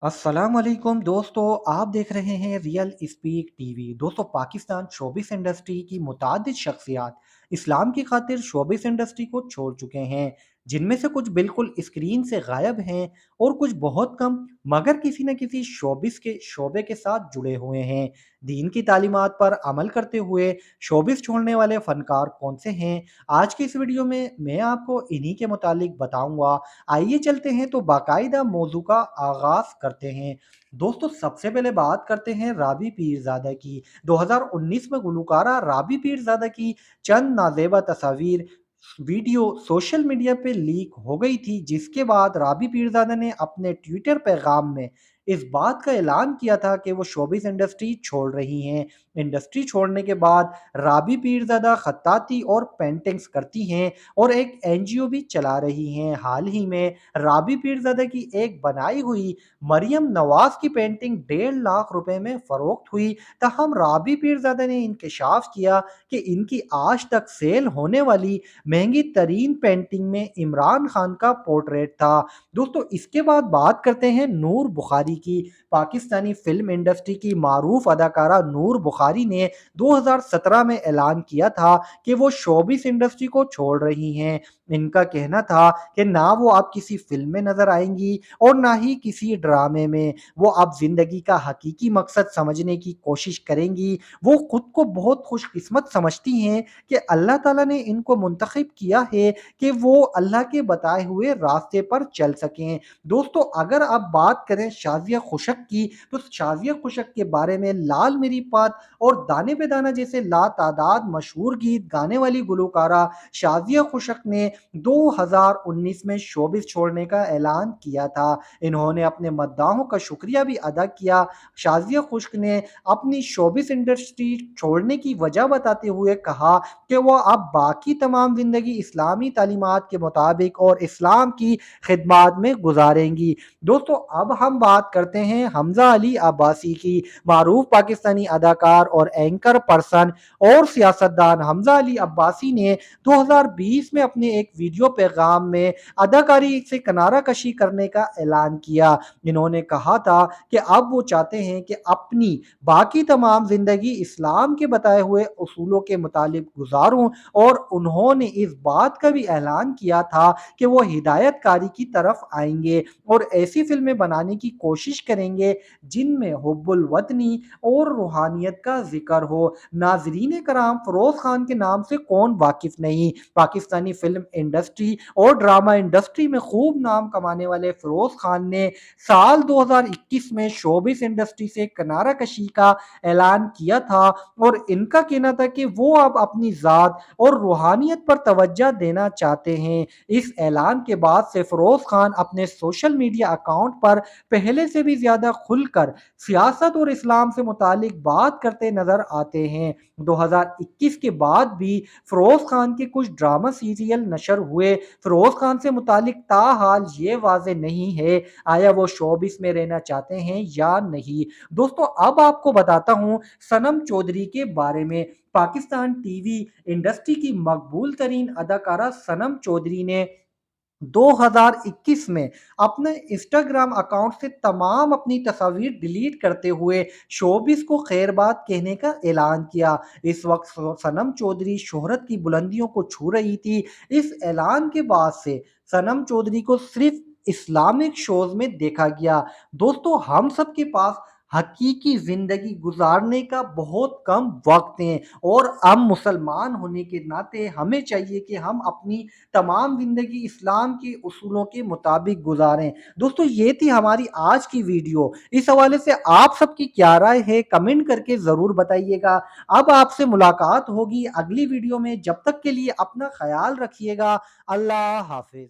अस्सलाम वालेकुम दोस्तों, आप देख रहे हैं रियल स्पीक टीवी। दोस्तों, पाकिस्तान शोबिस इंडस्ट्री की मुतादिद शख्सियात इस्लाम की खातिर शोबिस इंडस्ट्री को छोड़ चुके हैं, जिनमें से कुछ बिल्कुल स्क्रीन से गायब हैं और कुछ बहुत कम मगर किसी न किसी शोबिस के शोबे के साथ जुड़े हुए हैं। दीन की तालीमात पर अमल करते हुए शोबिस छोड़ने वाले फनकार कौन से हैं? आज की इस वीडियो में मैं आपको इन्हीं के मुतालिक बताऊंगा। आइए चलते हैं तो बाकायदा मौजू का आगाज करते हैं। दोस्तों, सबसे पहले बात करते हैं राबी पीरजादा की। 2019 में गुलकारा राबी पीरजादा की चंद नाजेबा तस्वीर वीडियो सोशल मीडिया पे लीक हो गई थी, जिसके बाद राबी पीरजादा ने अपने ट्विटर पैगाम में इस बात का ऐलान किया था कि वो शोबिस इंडस्ट्री छोड़ रही हैं। इंडस्ट्री छोड़ने के बाद राबी पीरजादा खत्ताती और पेंटिंग्स करती हैं और एक एनजीओ भी चला रही हैं। हाल ही में राबी पीरजादा की एक बनाई हुई मरियम नवाज की पेंटिंग 1.5 लाख रुपए में फरोख्त हुई। तहम राबी पीरजादा ने इंकशाफ किया कि इनकी आज तक सेल होने वाली महंगी तरीन पेंटिंग में इमरान खान का पोर्ट्रेट था। दोस्तों, इसके बाद बात करते हैं नूर बुखारी की। पाकिस्तानी फिल्म इंडस्ट्री की मारूफ अदाकारा नूर बुखारी ने 2017 में ऐलान किया था कि वो शोबिस इंडस्ट्री को छोड़ रही हैं। इनका कहना था कि ना वो अब किसी फिल्म में नजर आएंगी और ना ही किसी ड्रामे में। वो अब जिंदगी का हकीकी मकसद समझने की कोशिश करेंगी। वो खुद को बहुत खुशकिस्मत समझती हैं कि अल्लाह ताला ने इनको मुंतखब किया है कि वो अल्लाह के बताए हुए रास्ते पर चल सकें। दोस्तों, अगर आप बात करें शाज़िया खुशक की, तो शाज़िया खुशक के बारे में लाल मेरी बात और दाने पे दाना जैसे लातादाद मशहूर गीत गाने वाली गुलकारा शाज़िया खुशक ने 2019 में शोबिस छोड़ने का ऐलान किया था। इन्होंने अपने मद्दाहों का शुक्रिया भी अदा किया। शाज़िया खुशक ने अपनी शोबिस इंडस्ट्री छोड़ने की वजह बताते हुए कहा कि वह अब बाकी तमाम ज़िंदगी इस्लामी तालीमात के मुताबिक और इस्लाम की खिदमत में गुजारेंगी। दोस्तों, अब हम बात करते हैं हमजा अली अब्बासी की। मारूफ पाकिस्तानी अदाकार और एंकर पर्सन और सियासतदान हमजा अली अब्बासी ने 2020 में अपने एक वीडियो पैगाम में अदाकारी से किनारा कशी करने का ऐलान किया। इन्होंने कहा था कि अब वो चाहते हैं कि अपनी बाकी तमाम जिंदगी इस्लाम के बताए हुए उसूलों के मुताबिक गुजारूं, और उन्होंने इस बात का भी ऐलान किया था कि वो हिदायतकारी की तरफ आएंगे और ऐसी फिल्में बनाने की कोशिश करेंगे जिनमें हुब्बुल वतनी और रूहानियत का जिक्र हो। नाजरीन कराम, फिरोज खान के नाम से कौन वाकिफ नहीं। पाकिस्तानी फिल्म इंडस्ट्री और ड्रामा इंडस्ट्री में खूब नाम कमाने वाले फिरोज खान ने साल 2021 में शोबिस इंडस्ट्री से किनारा कशी का ऐलान किया था और इनका कहना था कि वो अब अपनी ज़ात और रूहानियत पर तवज्जो देना चाहते हैं। इस ऐलान के बाद से फिरोज खान अपने सोशल मीडिया अकाउंट पर पहले से भी ज्यादा खुलकर सियासत और इस्लाम से मुतालिक बात करते नजर आते हैं। 2021 के बाद भी फिरोज खान के कुछ ड्रामा सीरियल नशर हुए। फिरोज खान से मुतालिक ताहाल ये वाजे नहीं है आया वो शोबिस में रहना चाहते हैं या नहीं। दोस्तों, अब आपको बताता हूं सनम चौधरी के बारे में। पाकिस्तान टीवी इंडस्ट्री की मकबूल तरीन अदाकारा सनम चौधरी ने 2021 में अपने इंस्टाग्राम अकाउंट से तमाम अपनी तस्वीर डिलीट करते हुए शोबिस को खैरबाद कहने का ऐलान किया। इस वक्त सनम चौधरी शोहरत की बुलंदियों को छू रही थी। इस ऐलान के बाद से सनम चौधरी को सिर्फ इस्लामिक शोज में देखा गया। दोस्तों, हम सब के पास हकीकी जिंदगी गुजारने का बहुत कम वक्त है और हम मुसलमान होने के नाते हमें चाहिए कि हम अपनी तमाम जिंदगी इस्लाम के उसूलों के मुताबिक गुजारें। दोस्तों, ये थी हमारी आज की वीडियो। इस हवाले से आप सबकी क्या राय है, कमेंट करके जरूर बताइएगा। अब आपसे मुलाकात होगी अगली वीडियो में। जब तक के लिए अपना ख्याल रखिएगा। अल्लाह हाफिज।